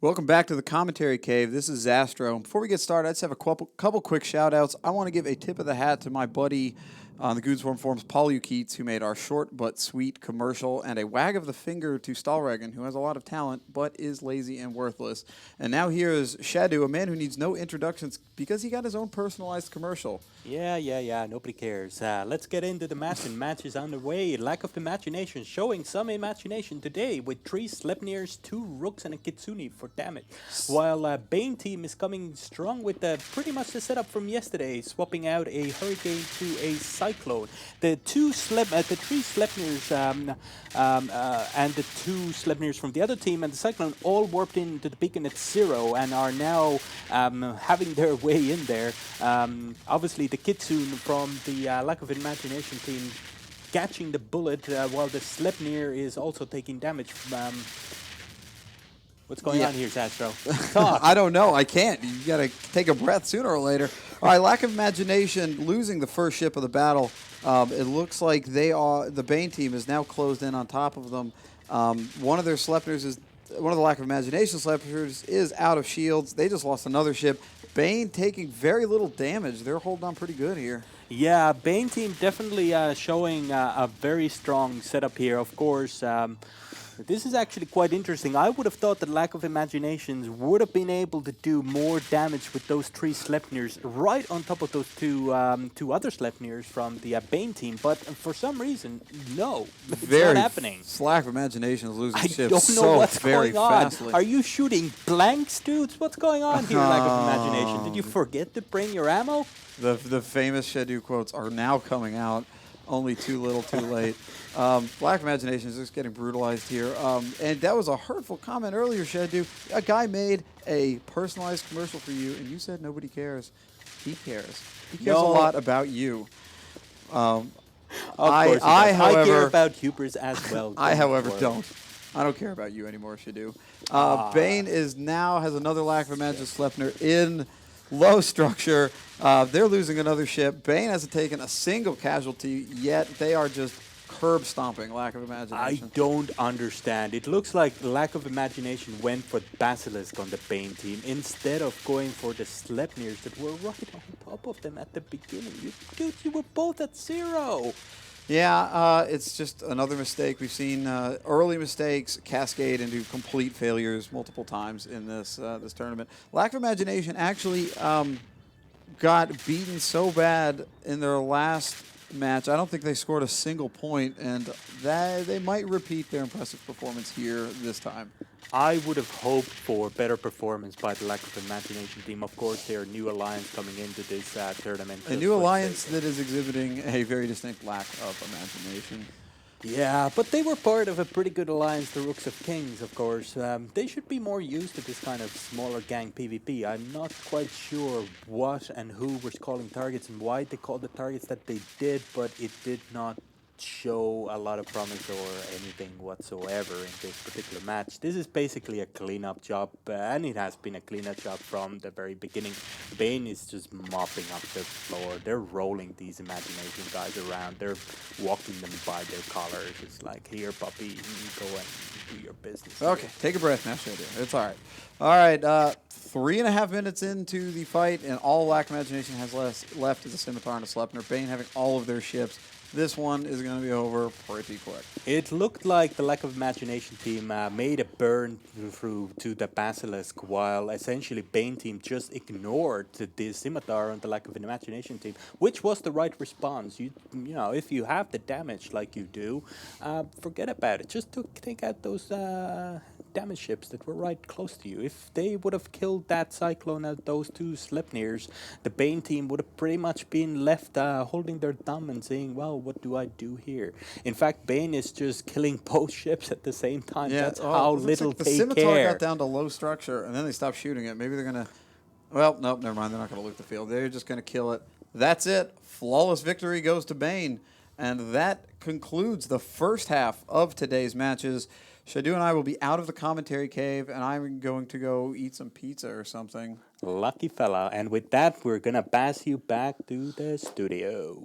Welcome back to the Commentary Cave. This is Zastro. Before we get started, I just have a couple quick shout-outs. I want to give a tip of the hat to my buddy on the Goonsform forums, Paul Keats, who made our short but sweet commercial, and a wag of the finger to Stahlregen, who has a lot of talent but is lazy and worthless. And now here is Shadu, a man who needs no introductions because he got his own personalized commercial. Yeah. Nobody cares. Let's get into the match, and match is underway. Lack of imagination, showing some imagination today with 3 Sleipnirs, 2 Rooks, and a Kitsune for damage. While Bane team is coming strong with pretty much the setup from yesterday, swapping out a Hurricane to a Cyclone. The 3 Sleipnirs and the 2 Sleipnirs from the other team and the Cyclone all warped into the beacon at 0 and are now having their way in there. Obviously, the Kitsune from the Lack of Imagination team catching the bullet while the Sleipnir is also taking damage from... What's going on here, Zastro? I don't know. I can't. You got to take a breath sooner or later. All right, Lack of Imagination losing the first ship of the battle. It looks like the Bane team is now closed in on top of them. One of their Sleipnirs is... One of the Lack of Imagination Sleipnirs is out of shields. They just lost another ship. Bane taking very little damage. They're holding on pretty good here. Yeah, Bane team definitely showing a very strong setup here. Of course, this is actually quite interesting. I would have thought that Lack of Imaginations would have been able to do more damage with those 3 Sleipnirs right on top of those two other Sleipnirs from the Bane team. But for some reason, no, it's not happening. Lack of Imagination is losing ships I don't know so what's very going on. fastly. Are you shooting blanks, dudes? What's going on here, Lack of Imagination? Did you forget to bring your ammo? The famous Shadu quotes are now coming out. Only too little, too late. Lack of Imagination is just getting brutalized here. And that was a hurtful comment earlier, Shadu. A guy made a personalized commercial for you, and you said nobody cares. He cares. He cares a lot about you. Of course I care about hubris as well. I, however, don't. I don't care about you anymore, Shadu. Bane is now has another Lack of Imagination Sleipnir in low structure. They're losing another ship. Bane hasn't taken a single casualty yet. They are just curb stomping Lack of Imagination. I don't understand. It looks like Lack of Imagination went for Basilisk on the Bane team instead of going for the Sleipnirs that were right on top of them at the beginning. You were both at 0. Yeah, it's just another mistake. We've seen early mistakes cascade into complete failures multiple times in this this tournament. Lack of Imagination actually got beaten so bad in their last match. I don't think they scored a single point, and they might repeat their impressive performance here this time. I would have hoped for better performance by the Lack of Imagination team. Of course, their new alliance coming into this tournament. A new alliance that is exhibiting a very distinct lack of imagination. Yeah, but they were part of a pretty good alliance, the Rooks of Kings, of course. They should be more used to this kind of smaller gang PvP. I'm not quite sure what and who was calling targets and why they called the targets that they did, but it did not show a lot of promise or anything whatsoever in this particular match. This is basically a cleanup job, and it has been a cleanup job from the very beginning. Bane is just mopping up the floor. They're rolling these imagination guys around. They're walking them by their collars. It's like, here, puppy, you go and do your business. Okay, take a breath now, Shadu. It's all right. All right, 3.5 minutes into the fight, and all Lack of Imagination has left is a Scimitar and a Sleipnir. Bane having all of their ships. This one is going to be over pretty quick. It looked like the Lack of Imagination team made a burn through to the Basilisk, while essentially Bane team just ignored the Scimitar on the Lack of Imagination team, which was the right response. You know, if you have the damage like you do, forget about it. Just take out those damage ships that were right close to you. If they would have killed that Cyclone and those 2 Sleipnirs, the Bane team would have pretty much been left holding their thumb and saying, well, what do I do here? In fact, Bane is just killing both ships at the same time. Yeah, that's how little like they care. The Scimitar care. got down to low structure, and then they stopped shooting it. Maybe they're going to... Well, nope, never mind. They're not going to loot the field. They're just going to kill it. That's it. Flawless victory goes to Bane. And that concludes the first half of today's matches. Shadu and I will be out of the commentary cave, and I'm going to go eat some pizza or something. Lucky fella. And with that, we're going to pass you back to the studio.